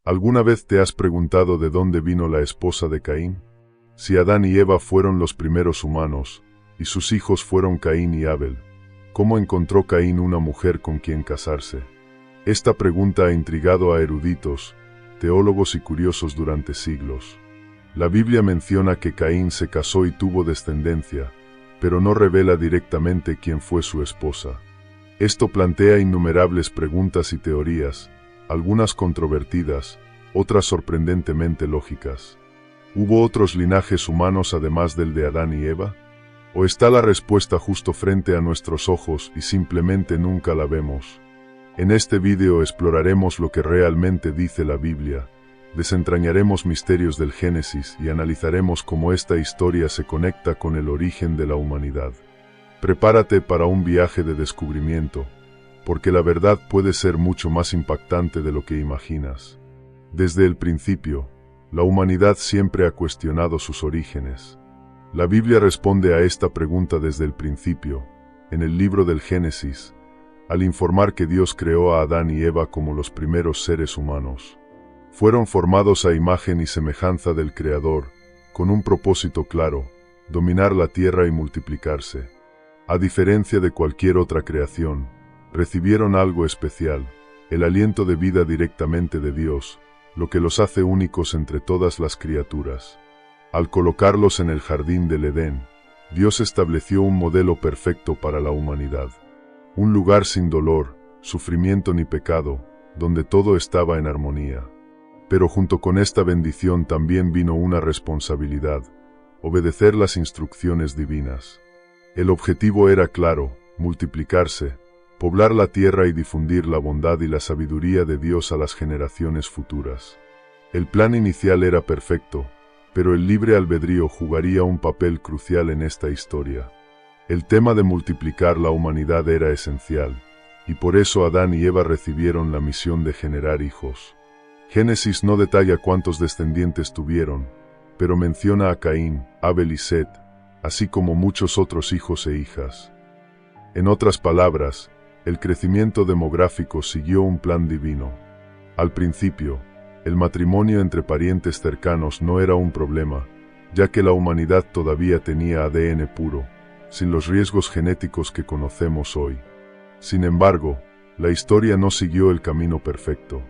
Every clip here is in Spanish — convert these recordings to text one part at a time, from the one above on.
¿Alguna vez te has preguntado de dónde vino la esposa de Caín? Si Adán y Eva fueron los primeros humanos, y sus hijos fueron Caín y Abel, ¿cómo encontró Caín una mujer con quien casarse? Esta pregunta ha intrigado a eruditos, teólogos y curiosos durante siglos. La Biblia menciona que Caín se casó y tuvo descendencia, pero no revela directamente quién fue su esposa. Esto plantea innumerables preguntas y teorías, algunas controvertidas, otras sorprendentemente lógicas. ¿Hubo otros linajes humanos además del de Adán y Eva? ¿O está la respuesta justo frente a nuestros ojos y simplemente nunca la vemos? En este vídeo exploraremos lo que realmente dice la Biblia, desentrañaremos misterios del Génesis y analizaremos cómo esta historia se conecta con el origen de la humanidad. Prepárate para un viaje de descubrimiento, porque la verdad puede ser mucho más impactante de lo que imaginas. Desde el principio, la humanidad siempre ha cuestionado sus orígenes. La Biblia responde a esta pregunta desde el principio, en el libro del Génesis, al informar que Dios creó a Adán y Eva como los primeros seres humanos. Fueron formados a imagen y semejanza del Creador, con un propósito claro: dominar la tierra y multiplicarse. A diferencia de cualquier otra creación, recibieron algo especial, el aliento de vida directamente de Dios, lo que los hace únicos entre todas las criaturas. Al colocarlos en el jardín del Edén, Dios estableció un modelo perfecto para la humanidad. Un lugar sin dolor, sufrimiento ni pecado, donde todo estaba en armonía. Pero junto con esta bendición también vino una responsabilidad: obedecer las instrucciones divinas. El objetivo era claro: multiplicarse, poblar la tierra y difundir la bondad y la sabiduría de Dios a las generaciones futuras. El plan inicial era perfecto, pero el libre albedrío jugaría un papel crucial en esta historia. El tema de multiplicar la humanidad era esencial, y por eso Adán y Eva recibieron la misión de generar hijos. Génesis no detalla cuántos descendientes tuvieron, pero menciona a Caín, Abel y Set, así como muchos otros hijos e hijas. En otras palabras, el crecimiento demográfico siguió un plan divino. Al principio, el matrimonio entre parientes cercanos no era un problema, ya que la humanidad todavía tenía ADN puro, sin los riesgos genéticos que conocemos hoy. Sin embargo, la historia no siguió el camino perfecto.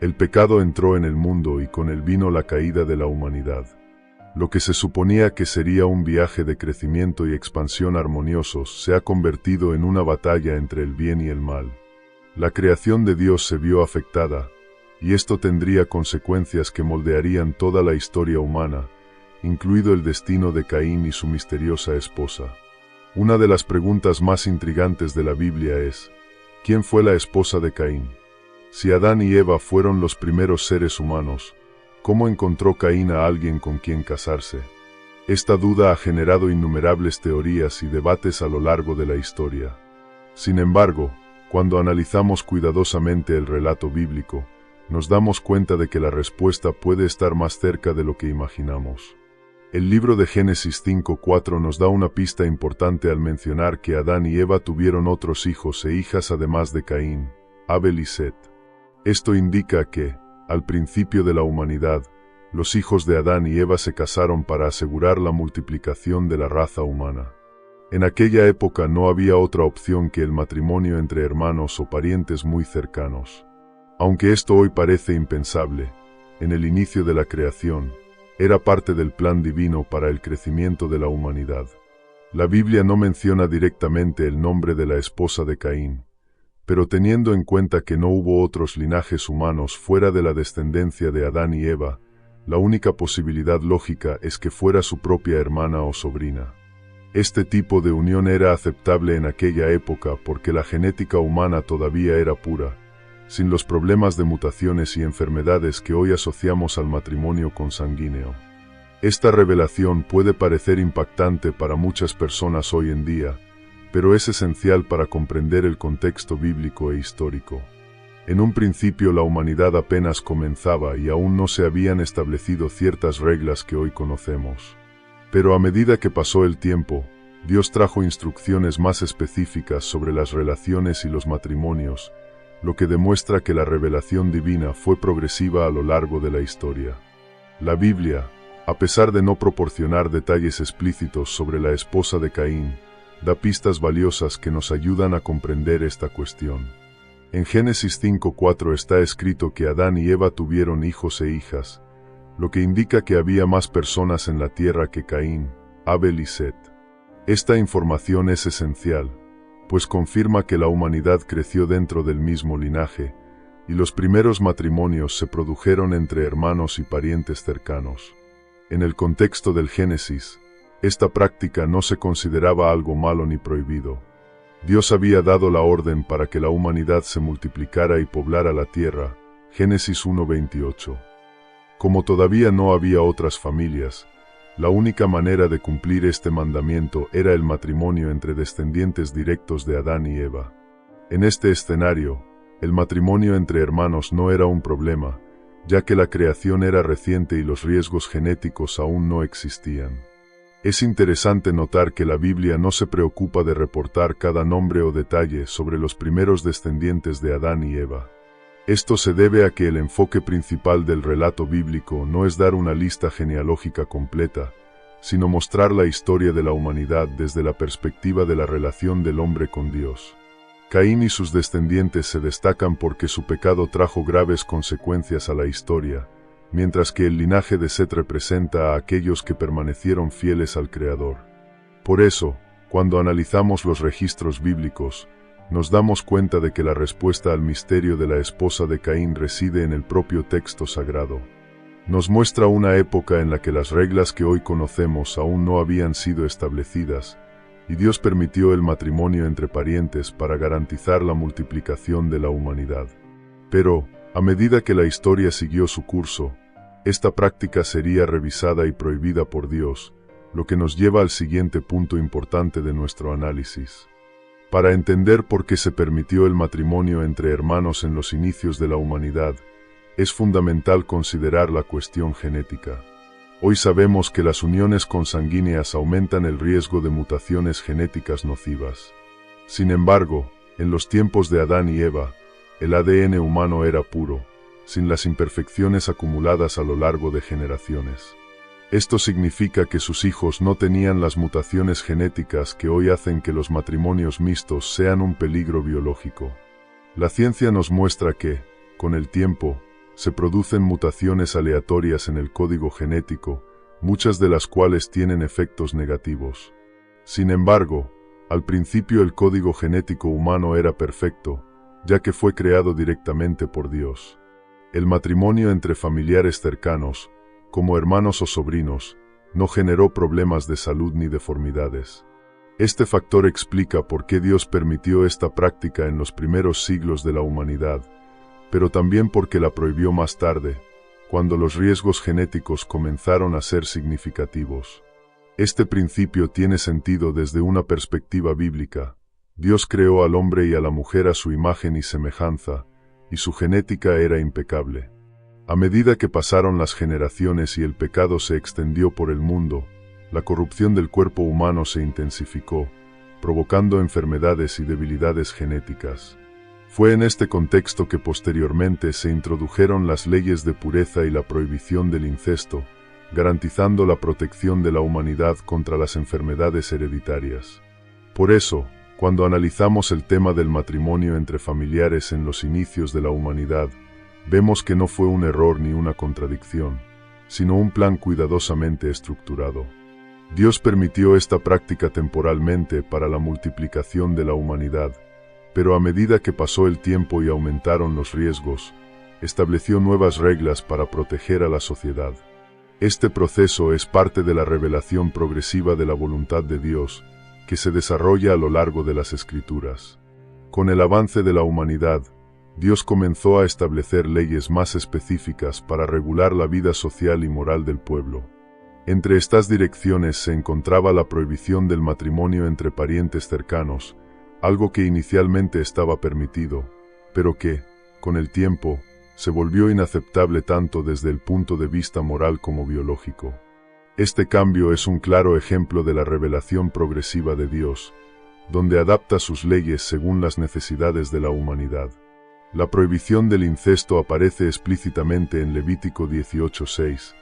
El pecado entró en el mundo y con él vino la caída de la humanidad. Lo que se suponía que sería un viaje de crecimiento y expansión armoniosos se ha convertido en una batalla entre el bien y el mal. La creación de Dios se vio afectada, y esto tendría consecuencias que moldearían toda la historia humana, incluido el destino de Caín y su misteriosa esposa. Una de las preguntas más intrigantes de la Biblia es: ¿quién fue la esposa de Caín? Si Adán y Eva fueron los primeros seres humanos, ¿cómo encontró Caín a alguien con quien casarse? Esta duda ha generado innumerables teorías y debates a lo largo de la historia. Sin embargo, cuando analizamos cuidadosamente el relato bíblico, nos damos cuenta de que la respuesta puede estar más cerca de lo que imaginamos. El libro de Génesis 5:4 nos da una pista importante al mencionar que Adán y Eva tuvieron otros hijos e hijas además de Caín, Abel y Set. Esto indica que, al principio de la humanidad, los hijos de Adán y Eva se casaron para asegurar la multiplicación de la raza humana. En aquella época no había otra opción que el matrimonio entre hermanos o parientes muy cercanos. Aunque esto hoy parece impensable, en el inicio de la creación, era parte del plan divino para el crecimiento de la humanidad. La Biblia no menciona directamente el nombre de la esposa de Caín, pero teniendo en cuenta que no hubo otros linajes humanos fuera de la descendencia de Adán y Eva, la única posibilidad lógica es que fuera su propia hermana o sobrina. Este tipo de unión era aceptable en aquella época porque la genética humana todavía era pura, sin los problemas de mutaciones y enfermedades que hoy asociamos al matrimonio consanguíneo. Esta revelación puede parecer impactante para muchas personas hoy en día, pero es esencial para comprender el contexto bíblico e histórico. En un principio la humanidad apenas comenzaba y aún no se habían establecido ciertas reglas que hoy conocemos. Pero a medida que pasó el tiempo, Dios trajo instrucciones más específicas sobre las relaciones y los matrimonios, lo que demuestra que la revelación divina fue progresiva a lo largo de la historia. La Biblia, a pesar de no proporcionar detalles explícitos sobre la esposa de Caín, da pistas valiosas que nos ayudan a comprender esta cuestión. En Génesis 5:4 está escrito que Adán y Eva tuvieron hijos e hijas, lo que indica que había más personas en la tierra que Caín, Abel y Set. Esta información es esencial, pues confirma que la humanidad creció dentro del mismo linaje, y los primeros matrimonios se produjeron entre hermanos y parientes cercanos. En el contexto del Génesis, esta práctica no se consideraba algo malo ni prohibido. Dios había dado la orden para que la humanidad se multiplicara y poblara la tierra, Génesis 1:28. Como todavía no había otras familias, la única manera de cumplir este mandamiento era el matrimonio entre descendientes directos de Adán y Eva. En este escenario, el matrimonio entre hermanos no era un problema, ya que la creación era reciente y los riesgos genéticos aún no existían. Es interesante notar que la Biblia no se preocupa de reportar cada nombre o detalle sobre los primeros descendientes de Adán y Eva. Esto se debe a que el enfoque principal del relato bíblico no es dar una lista genealógica completa, sino mostrar la historia de la humanidad desde la perspectiva de la relación del hombre con Dios. Caín y sus descendientes se destacan porque su pecado trajo graves consecuencias a la historia, mientras que el linaje de Set representa a aquellos que permanecieron fieles al Creador. Por eso, cuando analizamos los registros bíblicos, nos damos cuenta de que la respuesta al misterio de la esposa de Caín reside en el propio texto sagrado. Nos muestra una época en la que las reglas que hoy conocemos aún no habían sido establecidas, y Dios permitió el matrimonio entre parientes para garantizar la multiplicación de la humanidad. Pero, a medida que la historia siguió su curso, esta práctica sería revisada y prohibida por Dios, lo que nos lleva al siguiente punto importante de nuestro análisis. Para entender por qué se permitió el matrimonio entre hermanos en los inicios de la humanidad, es fundamental considerar la cuestión genética. Hoy sabemos que las uniones consanguíneas aumentan el riesgo de mutaciones genéticas nocivas. Sin embargo, en los tiempos de Adán y Eva, el ADN humano era puro, sin las imperfecciones acumuladas a lo largo de generaciones. Esto significa que sus hijos no tenían las mutaciones genéticas que hoy hacen que los matrimonios mixtos sean un peligro biológico. La ciencia nos muestra que, con el tiempo, se producen mutaciones aleatorias en el código genético, muchas de las cuales tienen efectos negativos. Sin embargo, al principio el código genético humano era perfecto, ya que fue creado directamente por Dios. El matrimonio entre familiares cercanos, como hermanos o sobrinos, no generó problemas de salud ni deformidades. Este factor explica por qué Dios permitió esta práctica en los primeros siglos de la humanidad, pero también porque la prohibió más tarde, cuando los riesgos genéticos comenzaron a ser significativos. Este principio tiene sentido desde una perspectiva bíblica. Dios creó al hombre y a la mujer a su imagen y semejanza, y su genética era impecable. A medida que pasaron las generaciones y el pecado se extendió por el mundo, la corrupción del cuerpo humano se intensificó, provocando enfermedades y debilidades genéticas. Fue en este contexto que posteriormente se introdujeron las leyes de pureza y la prohibición del incesto, garantizando la protección de la humanidad contra las enfermedades hereditarias. Por eso, cuando analizamos el tema del matrimonio entre familiares en los inicios de la humanidad, vemos que no fue un error ni una contradicción, sino un plan cuidadosamente estructurado. Dios permitió esta práctica temporalmente para la multiplicación de la humanidad, pero a medida que pasó el tiempo y aumentaron los riesgos, estableció nuevas reglas para proteger a la sociedad. Este proceso es parte de la revelación progresiva de la voluntad de Dios, que se desarrolla a lo largo de las Escrituras. Con el avance de la humanidad, Dios comenzó a establecer leyes más específicas para regular la vida social y moral del pueblo. Entre estas direcciones se encontraba la prohibición del matrimonio entre parientes cercanos, algo que inicialmente estaba permitido, pero que, con el tiempo, se volvió inaceptable tanto desde el punto de vista moral como biológico. Este cambio es un claro ejemplo de la revelación progresiva de Dios, donde adapta sus leyes según las necesidades de la humanidad. La prohibición del incesto aparece explícitamente en Levítico 18:6,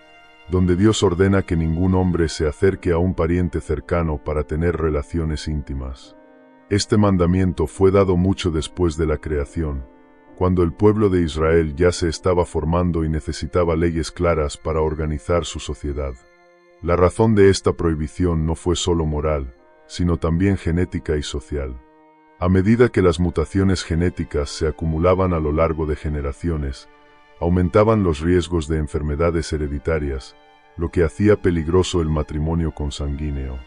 donde Dios ordena que ningún hombre se acerque a un pariente cercano para tener relaciones íntimas. Este mandamiento fue dado mucho después de la creación, cuando el pueblo de Israel ya se estaba formando y necesitaba leyes claras para organizar su sociedad. La razón de esta prohibición no fue solo moral, sino también genética y social. A medida que las mutaciones genéticas se acumulaban a lo largo de generaciones, aumentaban los riesgos de enfermedades hereditarias, lo que hacía peligroso el matrimonio consanguíneo.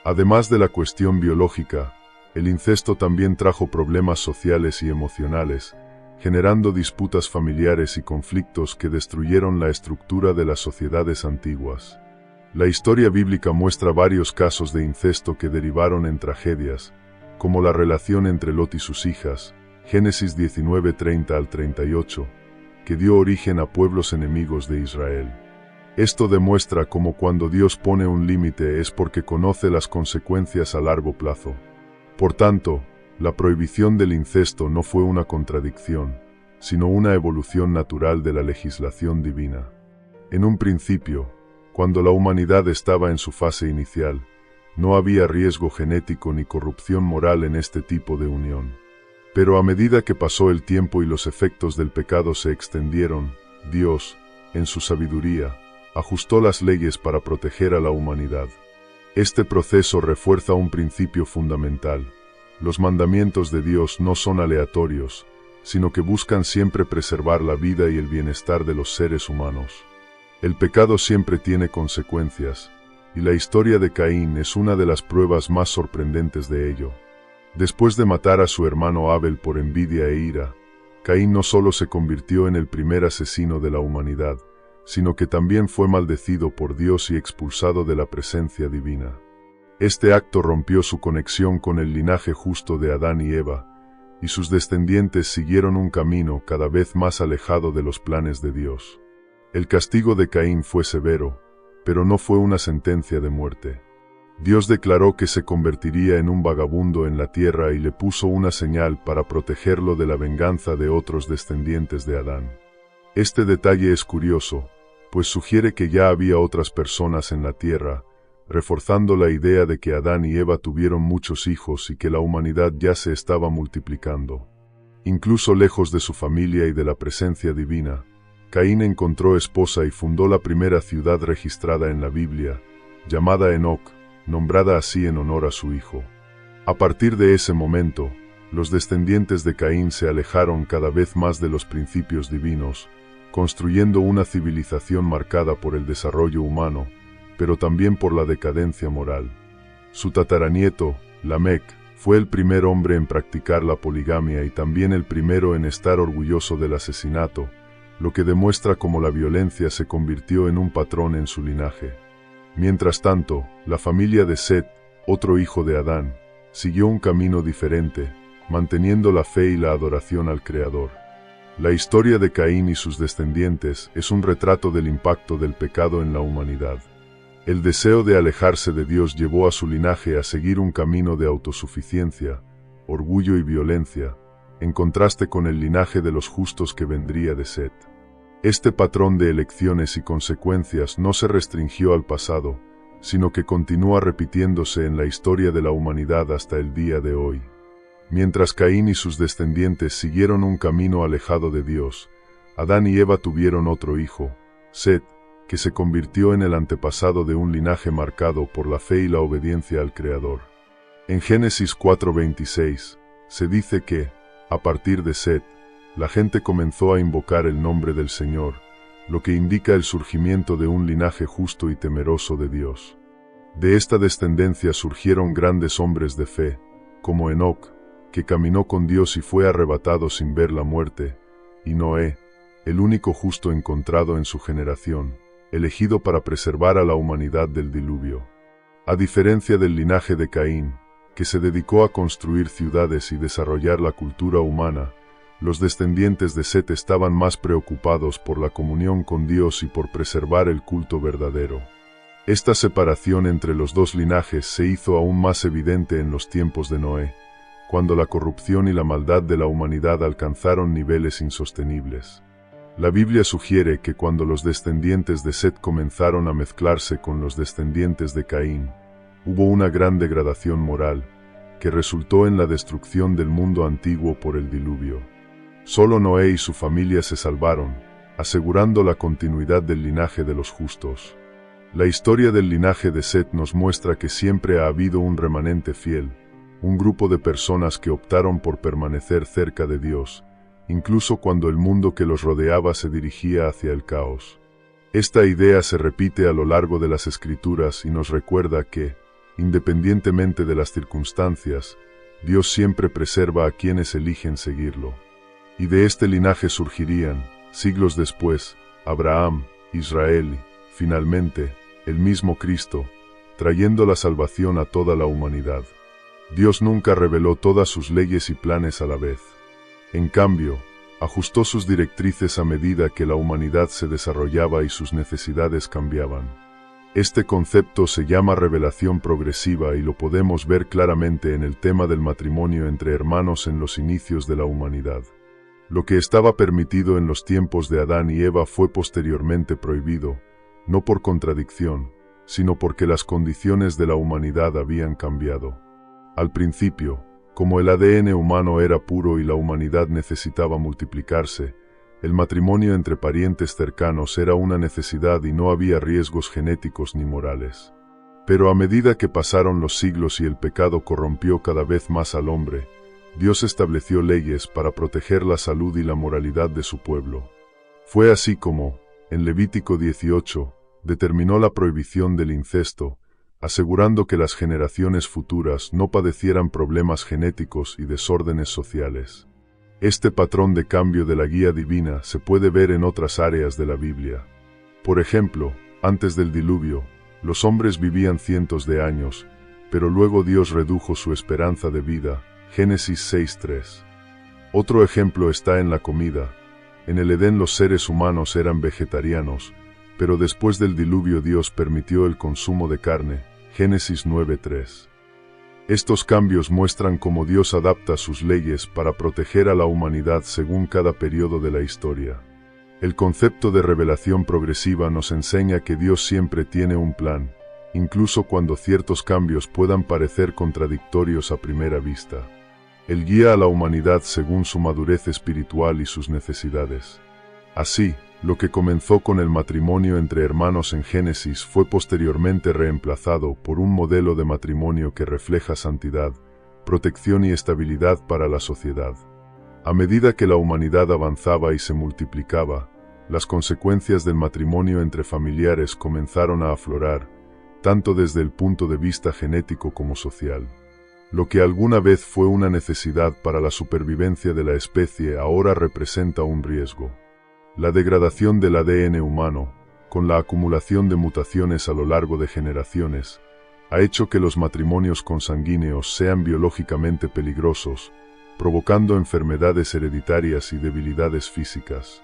Además de la cuestión biológica, el incesto también trajo problemas sociales y emocionales, generando disputas familiares y conflictos que destruyeron la estructura de las sociedades antiguas. La historia bíblica muestra varios casos de incesto que derivaron en tragedias, como la relación entre Lot y sus hijas, Génesis 19:30 al 38, que dio origen a pueblos enemigos de Israel. Esto demuestra cómo cuando Dios pone un límite es porque conoce las consecuencias a largo plazo. Por tanto, la prohibición del incesto no fue una contradicción, sino una evolución natural de la legislación divina. En un principio, cuando la humanidad estaba en su fase inicial, no había riesgo genético ni corrupción moral en este tipo de unión. Pero a medida que pasó el tiempo y los efectos del pecado se extendieron, Dios, en su sabiduría, ajustó las leyes para proteger a la humanidad. Este proceso refuerza un principio fundamental. Los mandamientos de Dios no son aleatorios, sino que buscan siempre preservar la vida y el bienestar de los seres humanos. El pecado siempre tiene consecuencias, y la historia de Caín es una de las pruebas más sorprendentes de ello. Después de matar a su hermano Abel por envidia e ira, Caín no solo se convirtió en el primer asesino de la humanidad, sino que también fue maldecido por Dios y expulsado de la presencia divina. Este acto rompió su conexión con el linaje justo de Adán y Eva, y sus descendientes siguieron un camino cada vez más alejado de los planes de Dios. El castigo de Caín fue severo, pero no fue una sentencia de muerte. Dios declaró que se convertiría en un vagabundo en la tierra y le puso una señal para protegerlo de la venganza de otros descendientes de Adán. Este detalle es curioso, pues sugiere que ya había otras personas en la tierra, reforzando la idea de que Adán y Eva tuvieron muchos hijos y que la humanidad ya se estaba multiplicando. Incluso lejos de su familia y de la presencia divina, Caín encontró esposa y fundó la primera ciudad registrada en la Biblia, llamada Enoc, nombrada así en honor a su hijo. A partir de ese momento, los descendientes de Caín se alejaron cada vez más de los principios divinos, construyendo una civilización marcada por el desarrollo humano, pero también por la decadencia moral. Su tataranieto, Lamec, fue el primer hombre en practicar la poligamia y también el primero en estar orgulloso del asesinato, lo que demuestra cómo la violencia se convirtió en un patrón en su linaje. Mientras tanto, la familia de Set, otro hijo de Adán, siguió un camino diferente, manteniendo la fe y la adoración al Creador. La historia de Caín y sus descendientes es un retrato del impacto del pecado en la humanidad. El deseo de alejarse de Dios llevó a su linaje a seguir un camino de autosuficiencia, orgullo y violencia, en contraste con el linaje de los justos que vendría de Set. Este patrón de elecciones y consecuencias no se restringió al pasado, sino que continúa repitiéndose en la historia de la humanidad hasta el día de hoy. Mientras Caín y sus descendientes siguieron un camino alejado de Dios, Adán y Eva tuvieron otro hijo, Set, que se convirtió en el antepasado de un linaje marcado por la fe y la obediencia al Creador. En Génesis 4:26, se dice que, a partir de Set, la gente comenzó a invocar el nombre del Señor, lo que indica el surgimiento de un linaje justo y temeroso de Dios. De esta descendencia surgieron grandes hombres de fe, como Enoc, que caminó con Dios y fue arrebatado sin ver la muerte, y Noé, el único justo encontrado en su generación, elegido para preservar a la humanidad del diluvio. A diferencia del linaje de Caín, que se dedicó a construir ciudades y desarrollar la cultura humana, los descendientes de Set estaban más preocupados por la comunión con Dios y por preservar el culto verdadero. Esta separación entre los dos linajes se hizo aún más evidente en los tiempos de Noé, cuando la corrupción y la maldad de la humanidad alcanzaron niveles insostenibles. La Biblia sugiere que cuando los descendientes de Set comenzaron a mezclarse con los descendientes de Caín, hubo una gran degradación moral, que resultó en la destrucción del mundo antiguo por el diluvio. Solo Noé y su familia se salvaron, asegurando la continuidad del linaje de los justos. La historia del linaje de Set nos muestra que siempre ha habido un remanente fiel, un grupo de personas que optaron por permanecer cerca de Dios, incluso cuando el mundo que los rodeaba se dirigía hacia el caos. Esta idea se repite a lo largo de las Escrituras y nos recuerda que, independientemente de las circunstancias, Dios siempre preserva a quienes eligen seguirlo. Y de este linaje surgirían, siglos después, Abraham, Israel y, finalmente, el mismo Cristo, trayendo la salvación a toda la humanidad. Dios nunca reveló todas sus leyes y planes a la vez. En cambio, ajustó sus directrices a medida que la humanidad se desarrollaba y sus necesidades cambiaban. Este concepto se llama revelación progresiva y lo podemos ver claramente en el tema del matrimonio entre hermanos en los inicios de la humanidad. Lo que estaba permitido en los tiempos de Adán y Eva fue posteriormente prohibido, no por contradicción, sino porque las condiciones de la humanidad habían cambiado. Al principio, como el ADN humano era puro y la humanidad necesitaba multiplicarse, el matrimonio entre parientes cercanos era una necesidad y no había riesgos genéticos ni morales. Pero a medida que pasaron los siglos y el pecado corrompió cada vez más al hombre, Dios estableció leyes para proteger la salud y la moralidad de su pueblo. Fue así como, en Levítico 18, determinó la prohibición del incesto, asegurando que las generaciones futuras no padecieran problemas genéticos y desórdenes sociales. Este patrón de cambio de la guía divina se puede ver en otras áreas de la Biblia. Por ejemplo, antes del diluvio, los hombres vivían cientos de años, pero luego Dios redujo su esperanza de vida, Génesis 6:3. Otro ejemplo está en la comida. En el Edén los seres humanos eran vegetarianos, pero después del diluvio Dios permitió el consumo de carne, Génesis 9:3. Estos cambios muestran cómo Dios adapta sus leyes para proteger a la humanidad según cada periodo de la historia. El concepto de revelación progresiva nos enseña que Dios siempre tiene un plan, incluso cuando ciertos cambios puedan parecer contradictorios a primera vista. Él guía a la humanidad según su madurez espiritual y sus necesidades. Así, lo que comenzó con el matrimonio entre hermanos en Génesis fue posteriormente reemplazado por un modelo de matrimonio que refleja santidad, protección y estabilidad para la sociedad. A medida que la humanidad avanzaba y se multiplicaba, las consecuencias del matrimonio entre familiares comenzaron a aflorar, tanto desde el punto de vista genético como social. Lo que alguna vez fue una necesidad para la supervivencia de la especie ahora representa un riesgo. La degradación del ADN humano, con la acumulación de mutaciones a lo largo de generaciones, ha hecho que los matrimonios consanguíneos sean biológicamente peligrosos, provocando enfermedades hereditarias y debilidades físicas.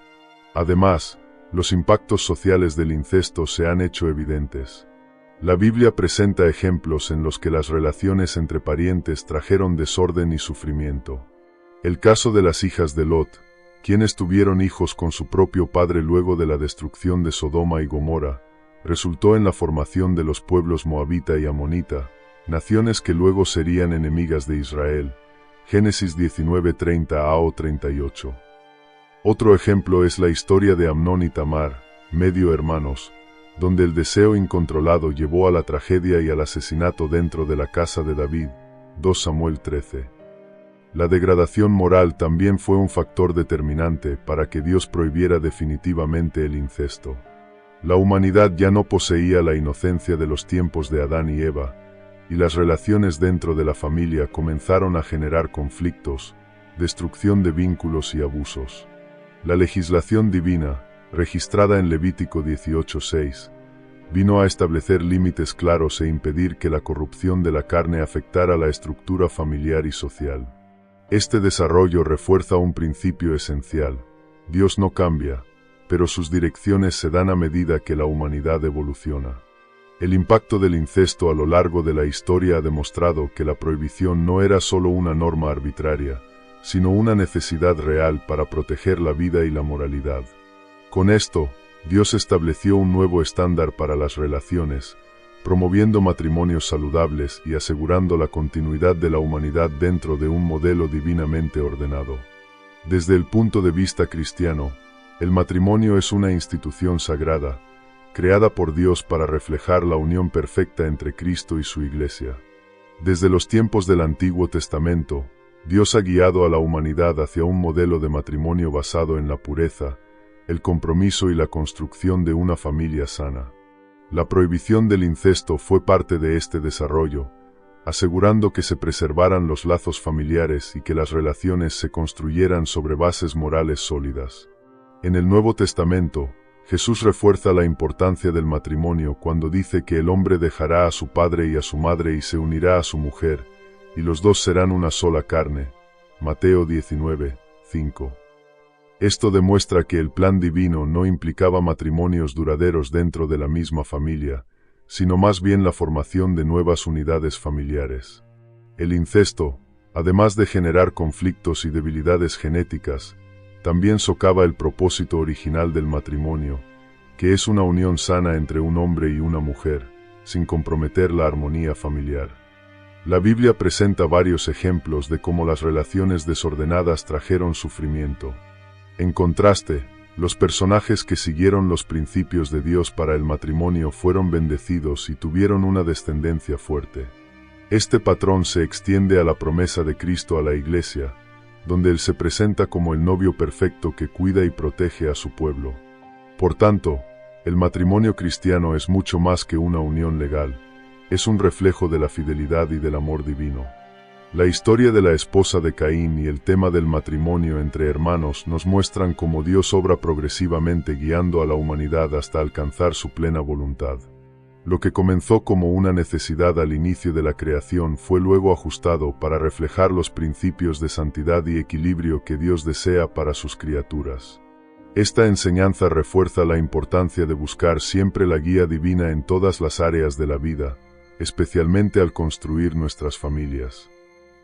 Además, los impactos sociales del incesto se han hecho evidentes. La Biblia presenta ejemplos en los que las relaciones entre parientes trajeron desorden y sufrimiento. El caso de las hijas de Lot, quienes tuvieron hijos con su propio padre luego de la destrucción de Sodoma y Gomorra, resultó en la formación de los pueblos moabita y amonita, naciones que luego serían enemigas de Israel. Génesis 19:30-38. Otro ejemplo es la historia de Amnón y Tamar, medio hermanos, donde el deseo incontrolado llevó a la tragedia y al asesinato dentro de la casa de David. 2 Samuel 13. La degradación moral también fue un factor determinante para que Dios prohibiera definitivamente el incesto. La humanidad ya no poseía la inocencia de los tiempos de Adán y Eva, y las relaciones dentro de la familia comenzaron a generar conflictos, destrucción de vínculos y abusos. La legislación divina, registrada en Levítico 18:6, vino a establecer límites claros e impedir que la corrupción de la carne afectara la estructura familiar y social. Este desarrollo refuerza un principio esencial: Dios no cambia, pero sus direcciones se dan a medida que la humanidad evoluciona. El impacto del incesto a lo largo de la historia ha demostrado que la prohibición no era solo una norma arbitraria, sino una necesidad real para proteger la vida y la moralidad. Con esto, Dios estableció un nuevo estándar para las relaciones, promoviendo matrimonios saludables y asegurando la continuidad de la humanidad dentro de un modelo divinamente ordenado. Desde el punto de vista cristiano, el matrimonio es una institución sagrada, creada por Dios para reflejar la unión perfecta entre Cristo y su Iglesia. Desde los tiempos del Antiguo Testamento, Dios ha guiado a la humanidad hacia un modelo de matrimonio basado en la pureza, el compromiso y la construcción de una familia sana. La prohibición del incesto fue parte de este desarrollo, asegurando que se preservaran los lazos familiares y que las relaciones se construyeran sobre bases morales sólidas. En el Nuevo Testamento, Jesús refuerza la importancia del matrimonio cuando dice que el hombre dejará a su padre y a su madre y se unirá a su mujer, y los dos serán una sola carne. Mateo 19:5. Esto demuestra que el plan divino no implicaba matrimonios duraderos dentro de la misma familia, sino más bien la formación de nuevas unidades familiares. El incesto, además de generar conflictos y debilidades genéticas, también socava el propósito original del matrimonio, que es una unión sana entre un hombre y una mujer, sin comprometer la armonía familiar. La Biblia presenta varios ejemplos de cómo las relaciones desordenadas trajeron sufrimiento. En contraste, los personajes que siguieron los principios de Dios para el matrimonio fueron bendecidos y tuvieron una descendencia fuerte. Este patrón se extiende a la promesa de Cristo a la Iglesia, donde Él se presenta como el novio perfecto que cuida y protege a su pueblo. Por tanto, el matrimonio cristiano es mucho más que una unión legal, es un reflejo de la fidelidad y del amor divino. La historia de la esposa de Caín y el tema del matrimonio entre hermanos nos muestran cómo Dios obra progresivamente guiando a la humanidad hasta alcanzar su plena voluntad. Lo que comenzó como una necesidad al inicio de la creación fue luego ajustado para reflejar los principios de santidad y equilibrio que Dios desea para sus criaturas. Esta enseñanza refuerza la importancia de buscar siempre la guía divina en todas las áreas de la vida, especialmente al construir nuestras familias.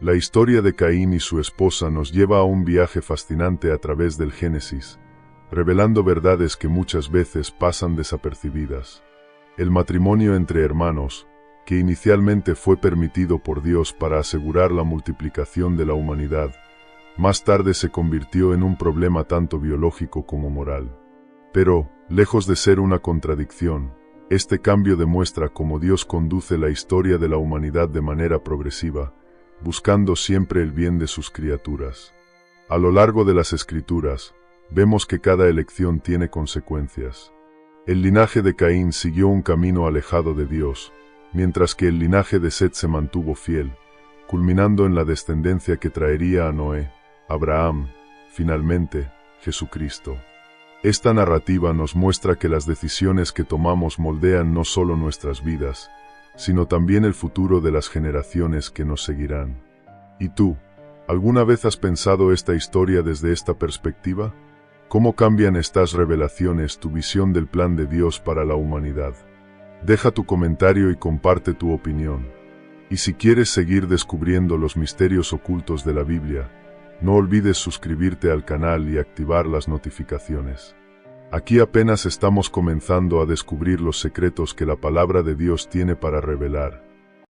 La historia de Caín y su esposa nos lleva a un viaje fascinante a través del Génesis, revelando verdades que muchas veces pasan desapercibidas. El matrimonio entre hermanos, que inicialmente fue permitido por Dios para asegurar la multiplicación de la humanidad, más tarde se convirtió en un problema tanto biológico como moral. Pero, lejos de ser una contradicción, este cambio demuestra cómo Dios conduce la historia de la humanidad de manera progresiva, buscando siempre el bien de sus criaturas. A lo largo de las Escrituras, vemos que cada elección tiene consecuencias. El linaje de Caín siguió un camino alejado de Dios, mientras que el linaje de Set se mantuvo fiel, culminando en la descendencia que traería a Noé, Abraham, finalmente, Jesucristo. Esta narrativa nos muestra que las decisiones que tomamos moldean no solo nuestras vidas, sino también el futuro de las generaciones que nos seguirán. ¿Y tú, alguna vez has pensado esta historia desde esta perspectiva? ¿Cómo cambian estas revelaciones tu visión del plan de Dios para la humanidad? Deja tu comentario y comparte tu opinión. Y si quieres seguir descubriendo los misterios ocultos de la Biblia, no olvides suscribirte al canal y activar las notificaciones. Aquí apenas estamos comenzando a descubrir los secretos que la palabra de Dios tiene para revelar.